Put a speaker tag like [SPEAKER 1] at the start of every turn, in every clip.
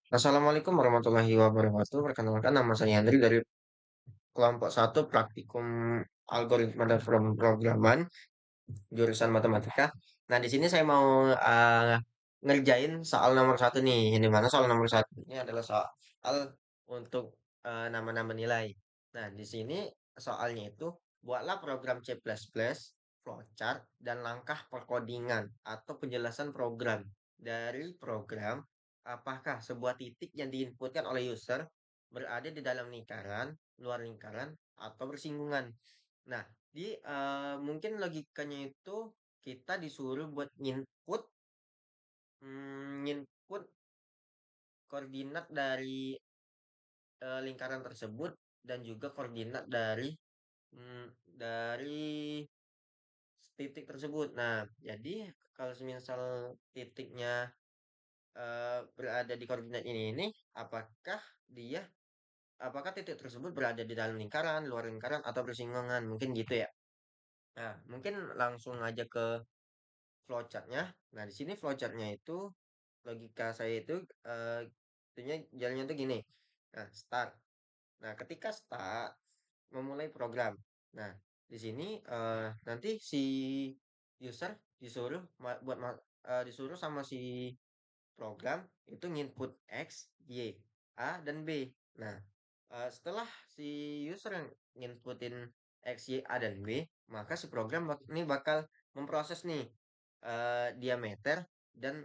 [SPEAKER 1] Assalamualaikum warahmatullahi wabarakatuh. Perkenalkan nama saya Andri dari kelompok satu praktikum algoritma dan pemrograman jurusan matematika. Nah, di sini saya mau ngerjain soal nomor satu nih. Ini mana soal nomor satu ini adalah soal untuk nama-nama nilai. Nah, di sini soalnya itu buatlah program C++, flowchart, dan langkah perkodingan atau penjelasan program. Dari program, apakah sebuah titik yang diinputkan oleh user berada di dalam lingkaran, luar lingkaran, atau bersinggungan. Nah, mungkin logikanya itu kita disuruh buat nginput koordinat dari lingkaran tersebut dan juga koordinat dari titik tersebut. Nah, jadi kalau semisal titiknya berada di koordinat ini, dia apakah titik tersebut berada di dalam lingkaran, luar lingkaran, atau bersinggungan? Mungkin gitu ya. Nah, mungkin langsung aja ke flowchartnya. Nah, di sini flowchartnya itu logika saya itu itunya jalannya tuh gini. Nah, start. Nah, ketika start memulai program. Nah, di sini nanti si user disuruh disuruh sama si program itu nginput X, Y, A, dan B. Nah, setelah si user yang nginputin X, Y, A, dan B, maka si program ini bakal memproses nih diameter dan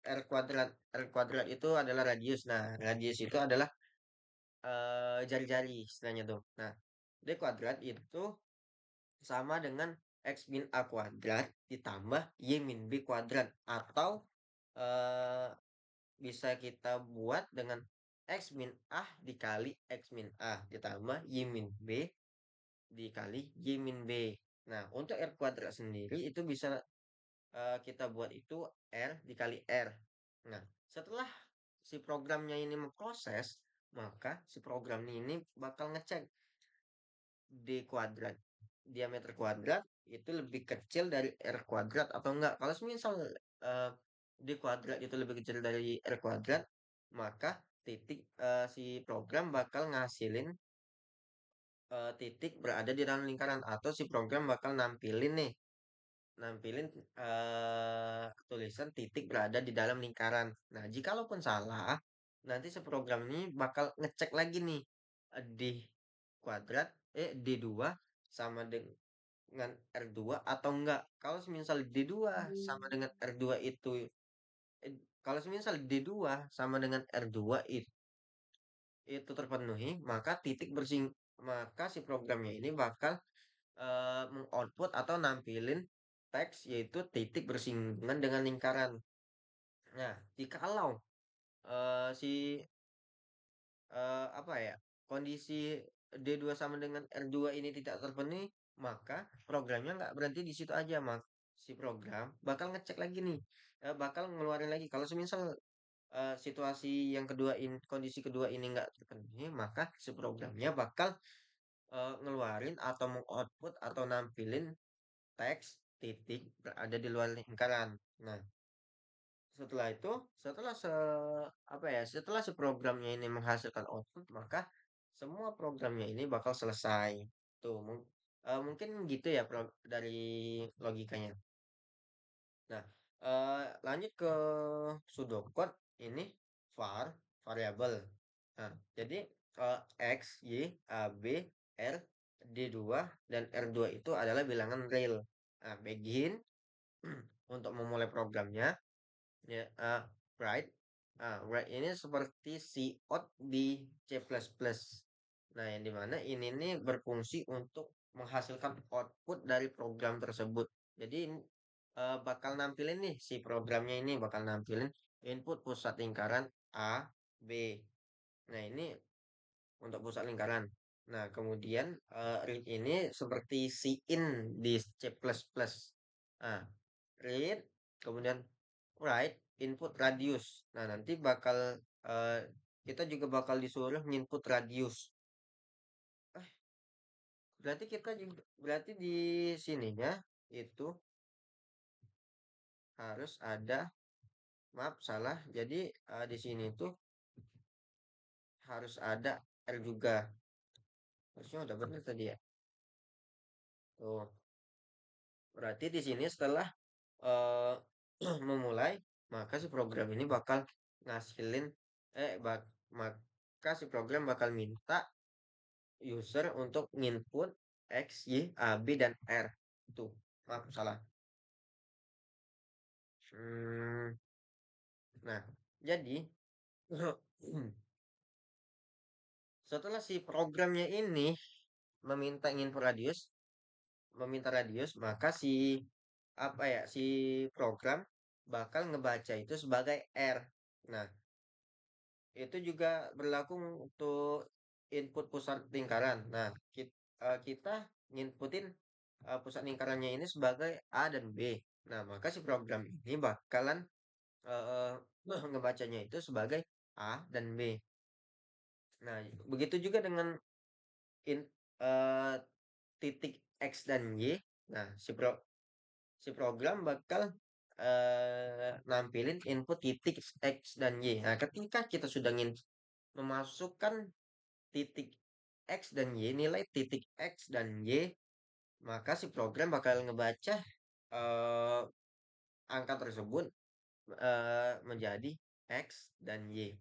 [SPEAKER 1] R kuadrat. R kuadrat itu adalah radius. Nah, radius itu adalah jari-jari istilahnya tuh. Nah, D kuadrat itu sama dengan X min A kuadrat ditambah Y min B kuadrat. Atau eh, bisa kita buat dengan X min A dikali X min A ditambah Y min B dikali Y min B. Nah, untuk R kuadrat sendiri itu bisa kita buat itu R dikali R. Nah, setelah si programnya ini memproses, maka si program ini bakal ngecek D kuadrat, diameter kuadrat itu lebih kecil dari R kuadrat atau enggak. Kalau misal D kuadrat itu lebih kecil dari R kuadrat, maka si program bakal ngasilin titik berada di dalam lingkaran atau si program bakal nampilin tulisan titik berada di dalam lingkaran. Nah, jikalaupun salah, nanti si program ini bakal ngecek lagi nih D kuadrat D2 sama dengan R2 atau enggak. Kalau misal D2 sama dengan R2 kalau misal D2 sama dengan R2 itu terpenuhi, maka si programnya ini bakal mengoutput atau nampilin teks yaitu titik bersinggungan dengan lingkaran. Nah, jikalau si apa ya kondisi D2 sama dengan R2 ini tidak terpenuhi, maka programnya nggak berhenti di situ aja, si program bakal ngecek lagi nih, bakal ngeluarin lagi kalau semisal situasi yang kedua ini kondisi kedua ini nggak terpenuhi, maka si programnya bakal ngeluarin atau mengoutput atau nampilin teks titik berada di luar lingkaran. Nah, setelah itu, setelah si programnya ini menghasilkan output, maka semua programnya ini bakal selesai. Mungkin gitu ya dari logikanya. Nah, lanjut ke pseudocode ini var variabel. Nah, jadi X, Y, A, B, R, D2 dan R2 itu adalah bilangan real. Nah, begin untuk memulai programnya ya, write. Write ini seperti cout di C++. Nah, yang dimana ini nih berfungsi untuk menghasilkan output dari program tersebut. Jadi bakal nampilin nih si programnya ini bakal nampilin input pusat lingkaran A, B. Nah, ini untuk pusat lingkaran. Nah, kemudian read ini seperti in di C++. Nah, read, kemudian write, input radius. Nah, nanti eh, kita juga bakal disuruh input radius. Eh, berarti di sininya itu harus ada, maaf salah. Jadi di sini tuh harus ada R juga. Harusnya udah benar tadi ya. Tuh, berarti di sini setelah eh, memulai, maka si program ini bakal ngasilin maka si program bakal minta user untuk nginput X, Y, A, B, dan R. Tuh, maaf salah. Hmm, nah, jadi setelah si programnya ini meminta radius, maka si apa ya, si program bakal ngebaca itu sebagai R. Nah, itu juga berlaku untuk input pusat lingkaran. Nah, kita nginputin pusat lingkarannya ini sebagai A dan B. Nah, maka si program ini bakalan eh, ngebacanya itu sebagai A dan B. Nah, begitu juga dengan in, eh, titik X dan Y. Nah, si program bakal nampilin input titik X dan Y. Nah, ketika kita sudah ingin memasukkan titik X dan Y, nilai titik X dan Y, maka si program bakal ngebaca eh, angka tersebut menjadi X dan Y.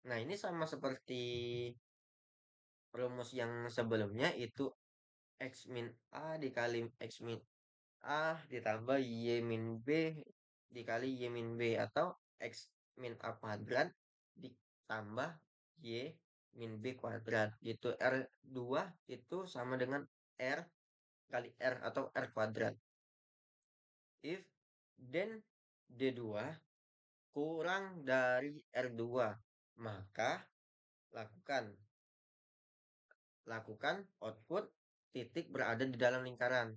[SPEAKER 1] Nah, ini sama seperti rumus yang sebelumnya, itu X min A dikali X min A ditambah Y min B dikali Y min B, atau X min A kuadrat ditambah Y min B kuadrat gitu. R2 itu sama dengan R kali R atau R kuadrat. If then D2 kurang dari R2, maka lakukan lakukan output titik berada di dalam lingkaran.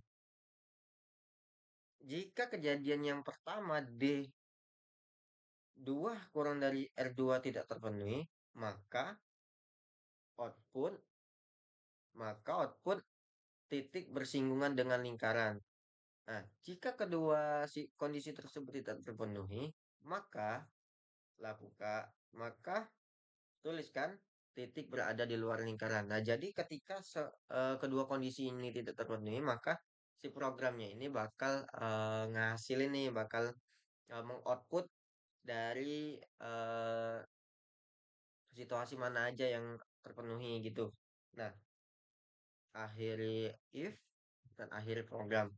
[SPEAKER 1] Jika kejadian yang pertama D2 kurang dari R2 tidak terpenuhi, maka output output titik bersinggungan dengan lingkaran. Nah, jika kedua kondisi tersebut tidak terpenuhi, maka lakukan maka tuliskan titik berada di luar lingkaran. Nah, jadi ketika kedua kondisi ini tidak terpenuhi, maka si programnya ini bakal ngasil ini bakal mengoutput dari situasi mana aja yang terpenuhi gitu. Nah, akhiri if dan akhiri program.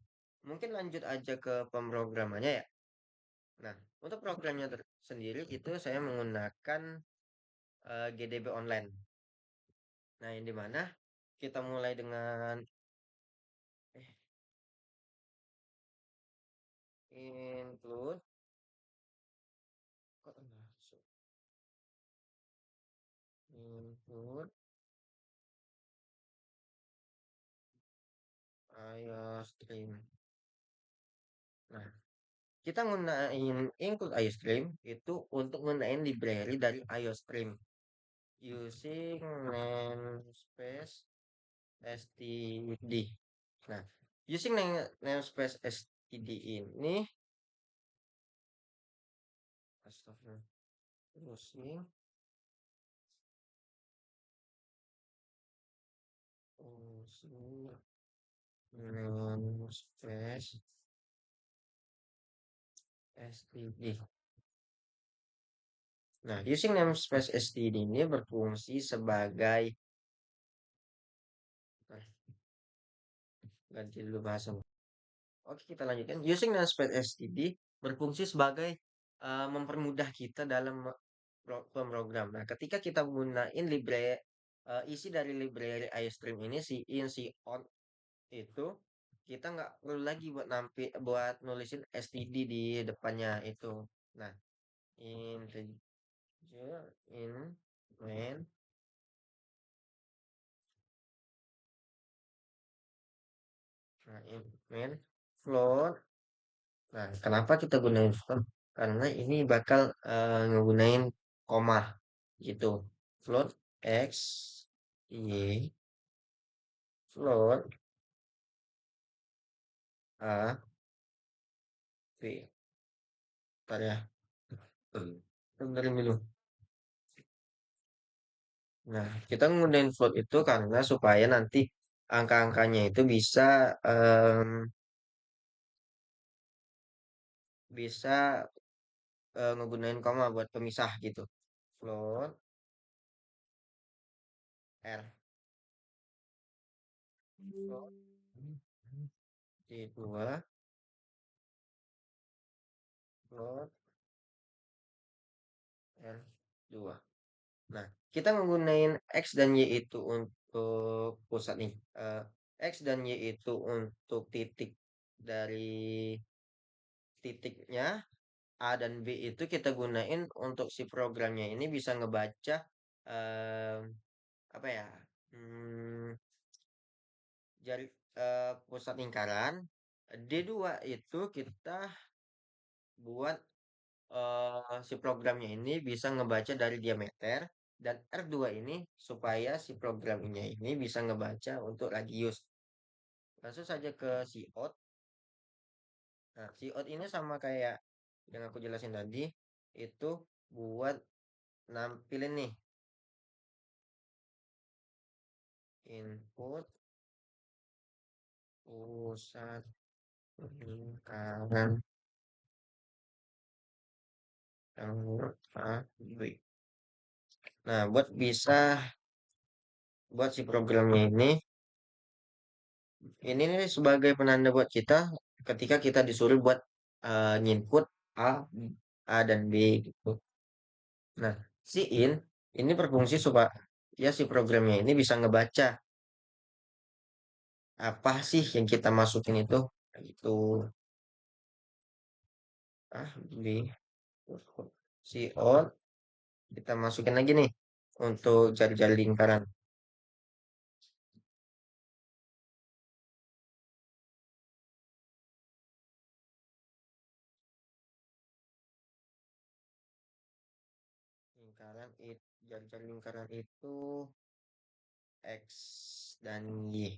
[SPEAKER 1] Mungkin lanjut aja ke pemrogramannya ya. Nah, untuk programnya sendiri itu saya menggunakan GDB online. Nah, yang dimana kita mulai dengan eh, include kok enggak masuk? Include IOStream. Nah, kita gunain include IOStream itu untuk gunain library dari IOStream using namespace std. Nah, using namespace std ini, astagfirullah, using using namespace std. Nah, using namespace std ini berfungsi sebagai, nah, ganti dulu bahasa. Oke, kita lanjutkan. Using namespace std berfungsi sebagai mempermudah kita dalam pemrogram. Nah, ketika kita gunain library isi dari library iostream ini, si in si on itu, kita nggak perlu lagi buat nulisin std di depannya itu. Nah, integer in main. Nah, in main float. Nah, kenapa kita gunain float? Karena ini bakal ngegunain koma gitu. Float x, y, float a, b. Bentar ya. Benerin dulu. Nah, kita menggunakan float itu karena supaya nanti angka-angkanya itu bisa ngegunain koma buat pemisah gitu. Float R float D2 float R2. Nah, kita menggunakan X dan Y itu untuk pusat nih. X dan Y itu untuk titik dari titiknya, A dan B itu kita gunain untuk si programnya ini bisa ngebaca eh, apa ya? Hmm, jari pusat lingkaran. D2 itu kita buat si programnya ini bisa ngebaca dari diameter dan R2 ini supaya si programnya ini bisa ngebaca untuk radius. Langsung saja ke cout. Nah, cout ini sama kayak yang aku jelasin tadi, itu buat nampilin nih input pusat lingkaran yang A, B. Nah, buat si programnya ini nih sebagai penanda buat kita ketika kita disuruh buat input A, A dan B gitu. Nah, si ini berfungsi supaya ya si programnya ini bisa ngebaca apa sih yang kita masukin itu. Itu B si on kita masukin lagi nih untuk jari-jari lingkaran. Jari-jari lingkaran itu X dan Y.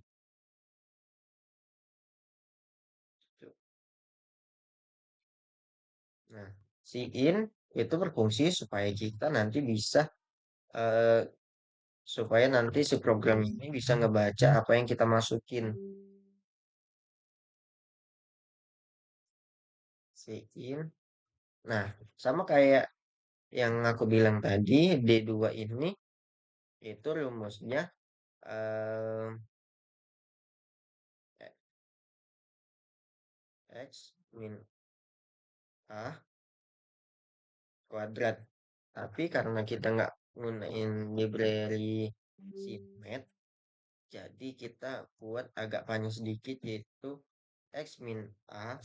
[SPEAKER 1] Nah, si itu berfungsi supaya kita nanti bisa eh, supaya nanti si program ini bisa ngebaca apa yang kita masukin. Si Nah, sama kayak yang aku bilang tadi, D2 ini itu rumusnya eh, X min A kuadrat. Tapi karena kita nggak gunain library Cmat, jadi kita buat agak panjang sedikit yaitu X min A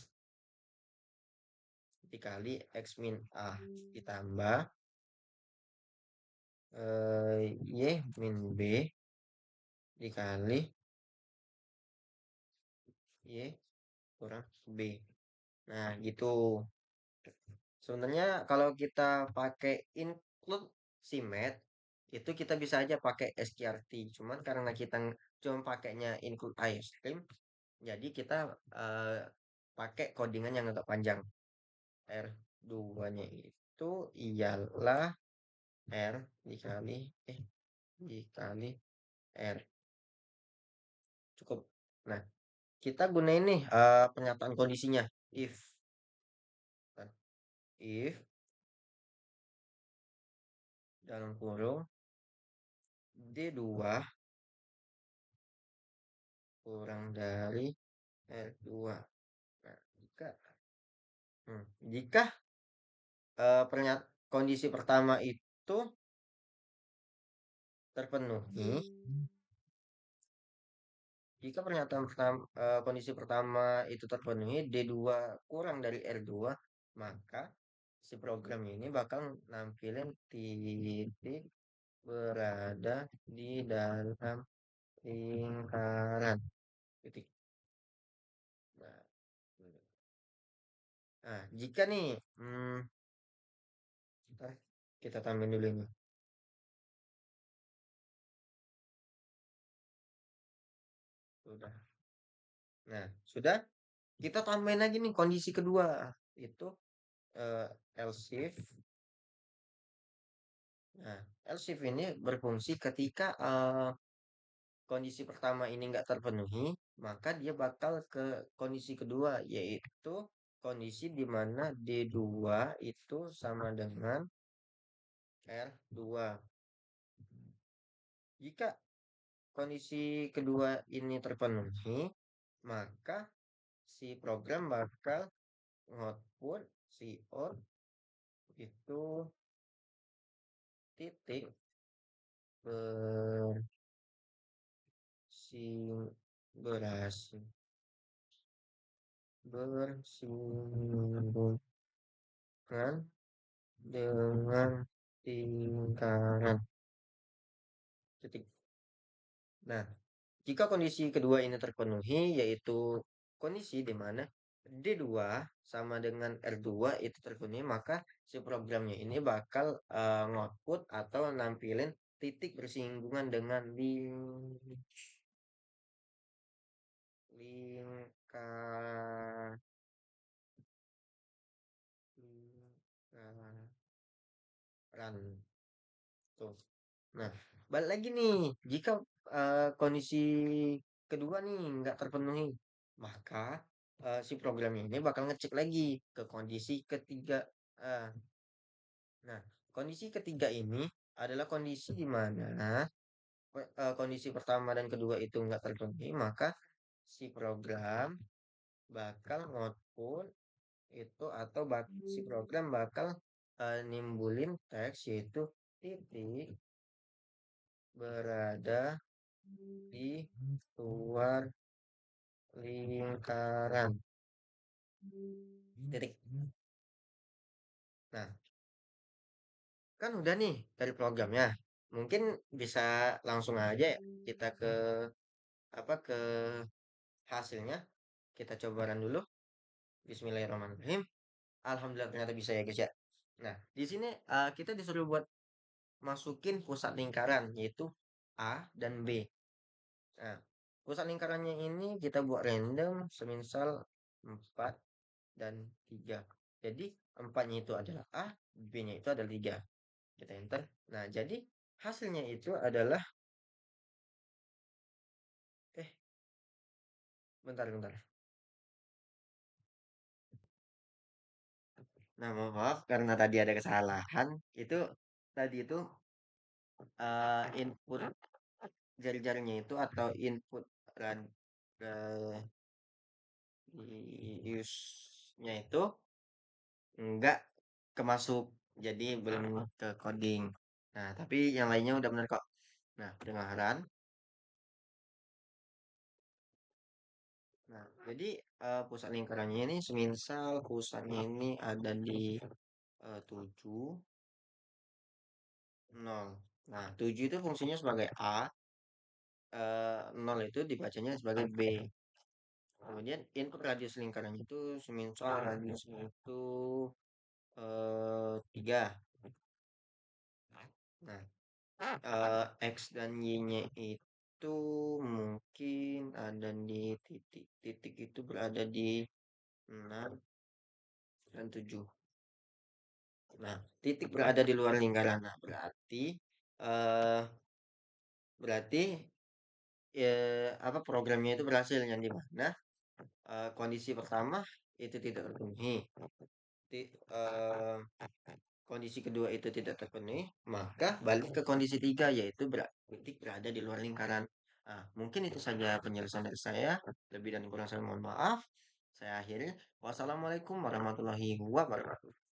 [SPEAKER 1] dikali X min A ditambah Y min B dikali Y kurang B. Nah, gitu. Sebenarnya kalau kita pakai include Cmat, itu kita bisa aja pakai SQRT. Cuman karena kita cuma pakainya include iStream, jadi kita eh, pakai codingan yang agak panjang. R2-nya itu ialah R dikali dikali R. Cukup. Nah, kita gunain nih pernyataan kondisinya. If dalam kurung D2 kurang dari R2. Nah, jika kondisi pertama itu terpenuhi, jika kondisi pertama itu terpenuhi, D2 kurang dari R2, maka si program ini bakal nampilin titik berada di dalam lingkaran. Titik. Nah, jika nih, ntar kita tambahin dulu ini. Sudah. Nah, sudah. Kita tambahin lagi nih kondisi kedua. Itu else if Nah, else if ini berfungsi ketika kondisi pertama ini nggak terpenuhi, maka dia bakal ke kondisi kedua, yaitu kondisi di mana D2 itu sama dengan R2. Jika kondisi kedua ini terpenuhi, maka si program bakal output si out itu titik berhasil bersinggungan dengan lingkaran titik. Nah, jika kondisi kedua ini terpenuhi, yaitu kondisi di mana D2 sama dengan R2 itu terpenuhi, maka si programnya ini bakal ngoutput atau nampilin titik bersinggungan dengan lingkaran lingkaran tuh. Nah, balik lagi nih, jika kondisi kedua nih nggak terpenuhi, maka si program ini bakal ngecek lagi ke kondisi ketiga. Ah, nah, kondisi ketiga ini adalah kondisi di mana kondisi pertama dan kedua itu nggak terpenuhi, maka si program bakal output itu atau si program bakal nimbulin teks yaitu titik berada di luar lingkaran titik. Nah, kan udah nih dari programnya. Mungkin bisa langsung aja ya kita ke apa ke hasilnya. Kita coba run dulu. Bismillahirrahmanirrahim. Alhamdulillah ternyata bisa ya guys ya. Nah, di sini kita disuruh buat masukin pusat lingkaran yaitu A dan B. Nah, pusat lingkarannya ini kita buat random semisal 4 dan 3. Jadi empatnya itu adalah A, B-nya itu adalah 3. Kita enter. Nah, jadi hasilnya itu adalah eh bentar bentar. Nah, mohon maaf karena tadi ada kesalahan. Itu tadi itu input jari-jarinya itu atau input radiusnya itu enggak kemasuk. Jadi belum ke coding. Nah, tapi yang lainnya udah benar kok. Nah, dengaran. Nah, jadi pusat lingkarannya ini semisal pusatnya ini ada di 7, 0. Nah, 7 itu fungsinya sebagai A, 0 itu dibacanya sebagai B. Kemudian input radius lingkaran itu semisal radiusnya itu 3. Nah, X dan Y-nya itu mungkin ada di titik itu berada di 6 dan 7. Nah, titik berada di luar lingkaran. Nah, eh berarti apa programnya itu berhasil yang di mana kondisi pertama itu tidak terpenuhi. Eh, kondisi kedua itu tidak terpenuhi, maka balik ke kondisi tiga yaitu titik berada di luar lingkaran. Nah, mungkin itu saja penjelasan dari saya. Lebih dan kurang saya mohon maaf. Saya akhiri. Wassalamualaikum warahmatullahi wabarakatuh.